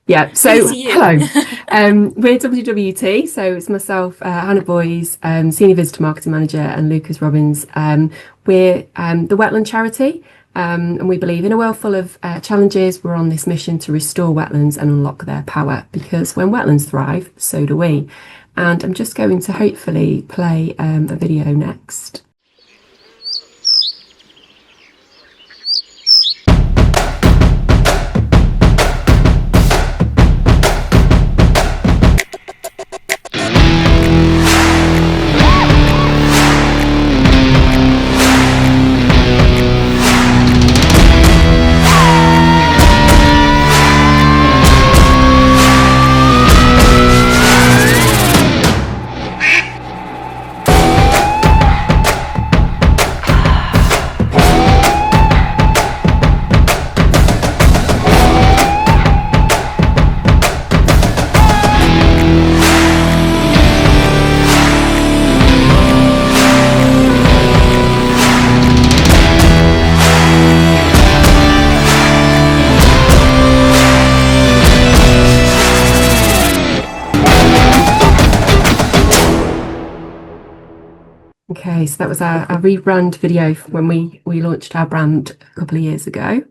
Yeah, Good to so see hello. you. We're WWT, so it's myself, Hannah Boys, Senior Visitor Marketing Manager, and Lukus Robbins. We're the Wetland charity, and we believe in a world full of challenges. We're on this mission to restore wetlands and unlock their power because when wetlands thrive, so do we. And I'm just going to hopefully play a video next. Okay, so that was our rebrand video when we launched our brand a couple of years ago.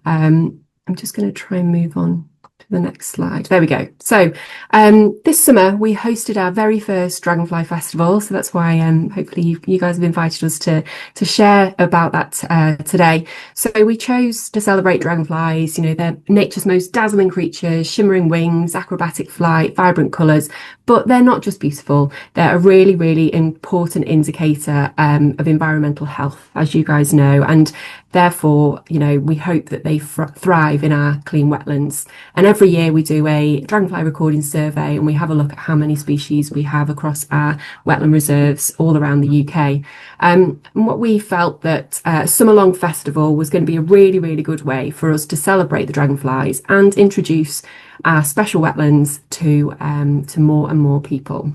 I'm just going to try and move on to the next slide. There we go. So this summer we hosted our very first Dragonfly Festival. So that's why hopefully you guys have invited us to share about that today. So we chose to celebrate dragonflies. You know, they're nature's most dazzling creatures, shimmering wings, acrobatic flight, vibrant colours. But they're not just beautiful. They're a really, really important indicator of environmental health, as you guys know. And therefore, you know, we hope that they thrive in our clean wetlands. And every year we do a dragonfly recording survey and we have a look at how many species we have across our wetland reserves all around the UK. And what we felt that Summer Long Festival was going to be a really, really good way for us to celebrate the dragonflies and introduce our special wetlands to more and more people.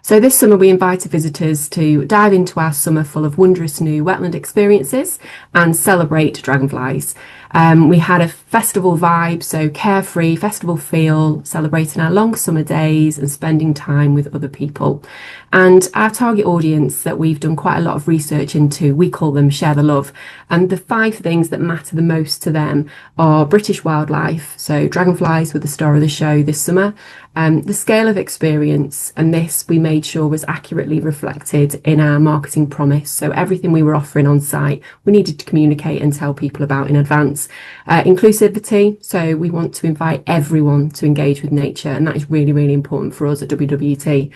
So this summer we invited visitors to dive into our summer full of wondrous new wetland experiences and celebrate dragonflies. We had a festival vibe, so carefree festival feel, celebrating our long summer days and spending time with other people. And our target audience that we've done quite a lot of research into, we call them Share the Love. And the 5 things that matter the most to them are British wildlife, so dragonflies were the star of the show this summer, the scale of experience, and this we made sure was accurately reflected in our marketing promise. So everything we were offering on site, we needed to communicate and tell people about in advance. Inclusivity, so we want to invite everyone to engage with nature, and that is really, really important for us at WWT.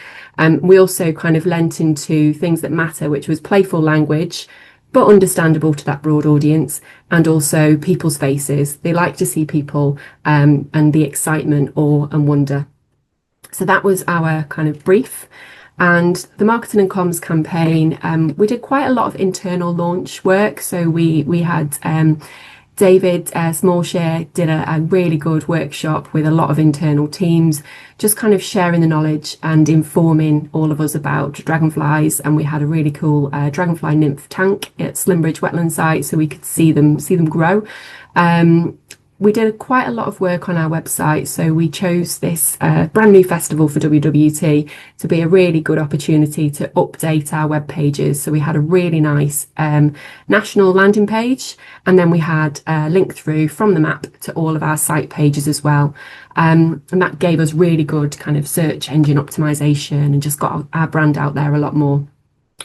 We also kind of lent into things that matter, which was playful language, but understandable to that broad audience, and also people's faces. They like to see people and the excitement, awe and wonder. So that was our kind of brief. And the marketing and comms campaign, we did quite a lot of internal launch work. So we had David Smallshare did a really good workshop with a lot of internal teams, just kind of sharing the knowledge and informing all of us about dragonflies. And we had a really cool dragonfly nymph tank at Slimbridge Wetland site, so we could see them grow. We did quite a lot of work on our website, so we chose this brand new festival for WWT to be a really good opportunity to update our web pages. So we had a really nice national landing page, and then we had a link through from the map to all of our site pages as well. And that gave us really good kind of search engine optimization and just got our brand out there a lot more.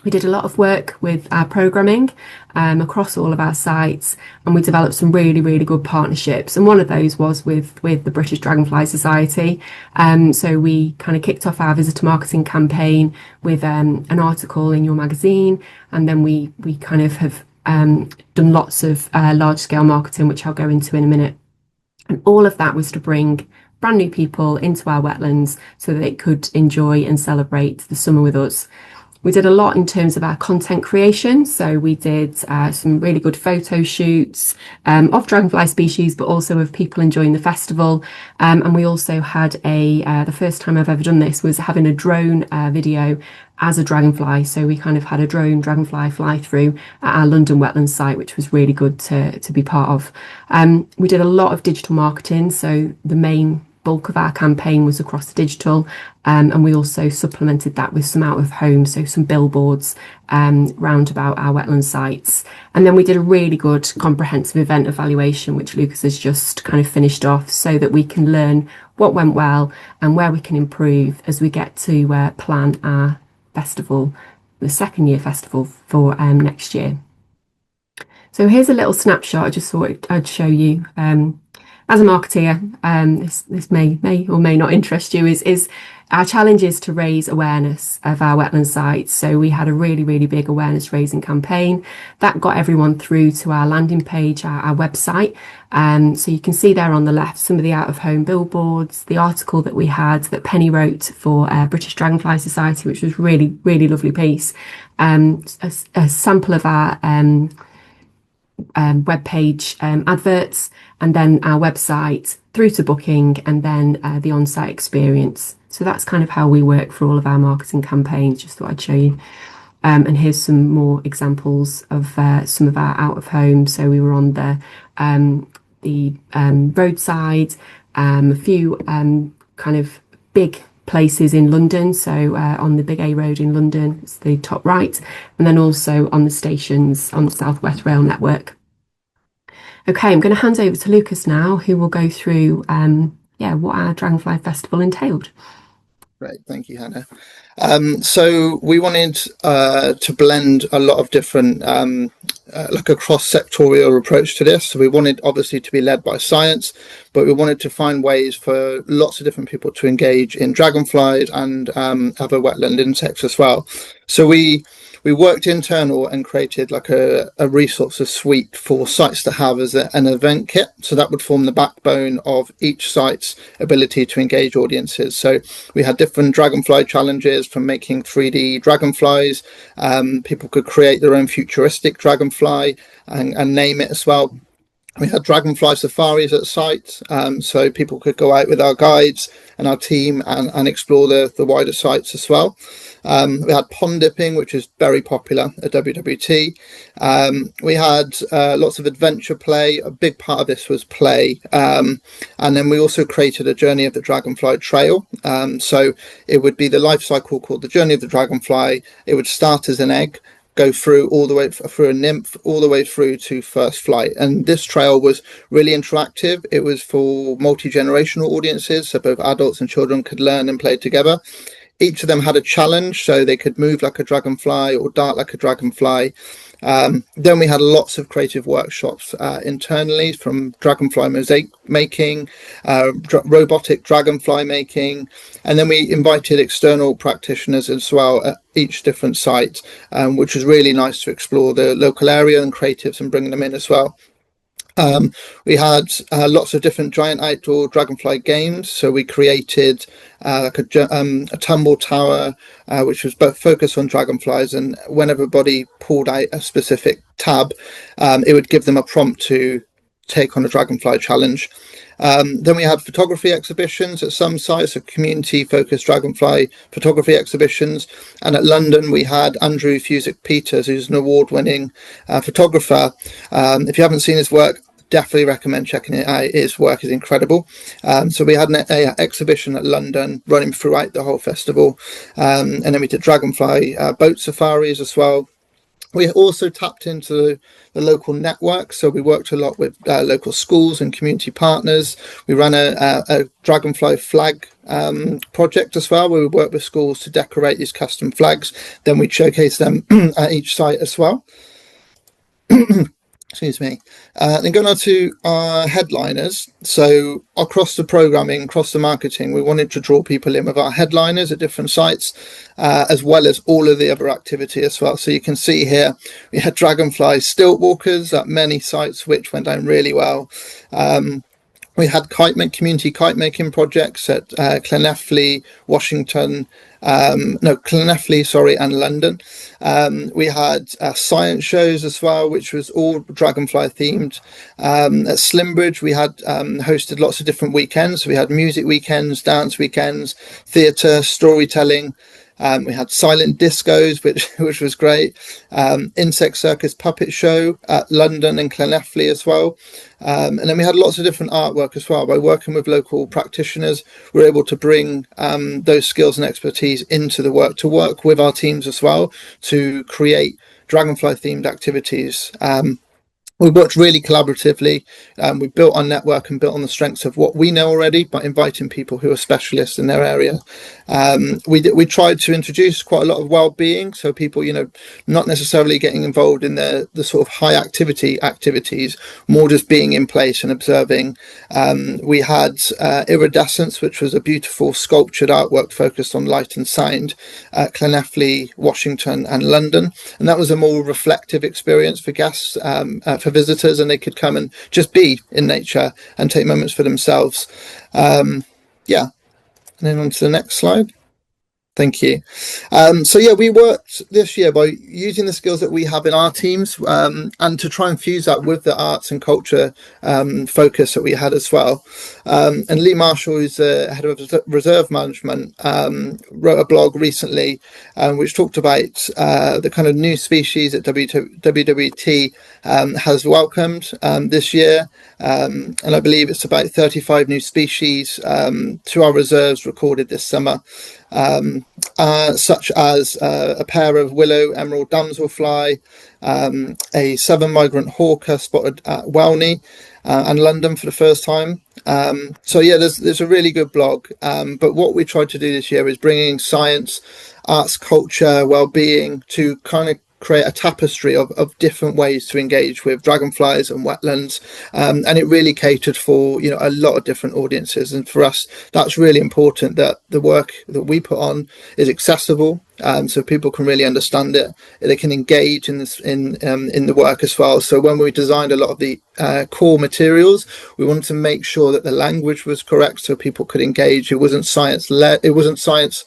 We did a lot of work with our programming across all of our sites, and we developed some really, really good partnerships. And one of those was with the British Dragonfly Society. So we kind of kicked off our visitor marketing campaign with an article in your magazine, and then we kind of have done lots of large scale marketing, which I'll go into in a minute. And all of that was to bring brand new people into our wetlands so that they could enjoy and celebrate the summer with us. We did a lot in terms of our content creation. So we did some really good photo shoots of dragonfly species, but also of people enjoying the festival. And we also had the first time I've ever done this was having a drone video as a dragonfly. So we kind of had a drone dragonfly fly through at our London Wetlands site, which was really good to be part of. We did a lot of digital marketing. So the main bulk of our campaign was across the digital, and we also supplemented that with some out of home, so some billboards round about our wetland sites. And then we did a really good comprehensive event evaluation, which Lukus has just kind of finished off, so that we can learn what went well and where we can improve as we get to plan our festival, the second year festival for next year. So here's a little snapshot I just thought I'd show you. As a marketeer, this may or may not interest you, is our challenge is to raise awareness of our wetland sites. So we had a really, really big awareness raising campaign that got everyone through to our landing page, our website. So you can see there on the left some of the out-of-home billboards, the article that we had that Penny wrote for British Dragonfly Society, which was really, really lovely piece. A sample of our web page adverts, and then our website through to booking, and then the on-site experience. So that's kind of how we work for all of our marketing campaigns. Just thought I'd show you. And here's some more examples of some of our out of home. So we were on the roadside, a few kind of big places in London. So on the Big A Road in London, it's the top right, and then also on the stations on the South West Rail network. Okay, I'm going to hand over to Lukus now, who will go through what our Dragonfly Festival entailed. Great, thank you, Hannah. So we wanted to blend a lot of different, like a cross-sectorial approach to this. So we wanted obviously to be led by science, but we wanted to find ways for lots of different people to engage in dragonflies and other wetland insects as well. So we worked internal and created like a resources suite for sites to have as an event kit. So that would form the backbone of each site's ability to engage audiences. So we had different dragonfly challenges, from making 3D dragonflies. People could create their own futuristic dragonfly and name it as well. We had dragonfly safaris at sites, so people could go out with our guides and our team and explore the wider sites as well. We had pond dipping, which is very popular at WWT. We had lots of adventure play. A big part of this was play. And then we also created a Journey of the Dragonfly trail. So it would be the life cycle called the Journey of the Dragonfly. It would start as an egg, go through all the way through a nymph, all the way through to first flight. And this trail was really interactive. It was for multi-generational audiences, so both adults and children could learn and play together. Each of them had a challenge, so they could move like a dragonfly or dart like a dragonfly. Then we had lots of creative workshops internally, from dragonfly mosaic making, robotic dragonfly making, and then we invited external practitioners as well at each different site, which was really nice to explore the local area and creatives and bring them in as well. We had lots of different giant outdoor dragonfly games. So we created like a tumble tower, which was both focused on dragonflies, and when everybody pulled out a specific tab, it would give them a prompt to take on a dragonfly challenge. Then we had photography exhibitions at some sites, so community-focused dragonfly photography exhibitions. And at London, we had Andrew Fusick-Peters, who's an award-winning photographer. If you haven't seen his work, definitely recommend checking it out. His work is incredible. So we had an exhibition at London running throughout the whole festival. And then we did dragonfly boat safaris as well. We also tapped into the local network, so we worked a lot with local schools and community partners. We ran a dragonfly flag project as well, where we worked with schools to decorate these custom flags. Then we'd showcase them at each site as well. Excuse me. Then going on to our headliners. So across the programming, across the marketing, we wanted to draw people in with our headliners at different sites, as well as all of the other activity as well. So you can see here, we had dragonfly stilt walkers at many sites, which went down really well. We had community kite making projects at Llanelli, Washington, Llanelli, sorry, and London. We had science shows as well, which was all dragonfly themed. At Slimbridge, we had hosted lots of different weekends. So we had music weekends, dance weekends, theatre, storytelling. We had silent discos, which was great. Insect Circus puppet show at London and Llanelli as well. And then we had lots of different artwork as well. By working with local practitioners, we're able to bring those skills and expertise into the work, to work with our teams as well, to create dragonfly themed activities. We worked really collaboratively. We built our network and built on the strengths of what we know already by inviting people who are specialists in their area. We tried to introduce quite a lot of well-being, so people, not necessarily getting involved in the sort of high activities, more just being in place and observing. We had iridescence, which was a beautiful sculptured artwork focused on light and sound at Llanelli, Washington, and London, and that was a more reflective experience for guests. For visitors, and they could come and just be in nature and take moments for themselves. And then on to the next slide. Thank you. We worked this year by using the skills that we have in our teams, and to try and fuse that with the arts and culture focus that we had as well. And Lee Marshall, who's the head of reserve management, wrote a blog recently which talked about the kind of new species that WWT has welcomed this year. And I believe it's about 35 new species to our reserves recorded this summer. Such as a pair of willow emerald damselfly, a southern migrant hawker spotted at Welney and London for the first time. There's a really good blog. But what we tried to do this year is bringing science, arts, culture, well-being to kind of create a tapestry of different ways to engage with dragonflies and wetlands, and it really catered for a lot of different audiences. And for us, that's really important, that the work that we put on is accessible, so people can really understand it. They can engage in this in the work as well. So when we designed a lot of the core materials, we wanted to make sure that the language was correct so people could engage. It wasn't science led. It wasn't science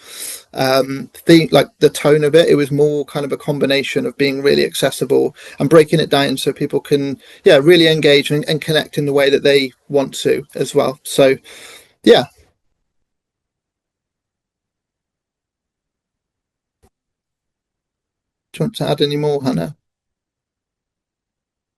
like the tone of it. It was more kind of a combination of being really accessible and breaking it down so people can really engage and connect in the way that they want to as well. So do you want to add any more, Hannah?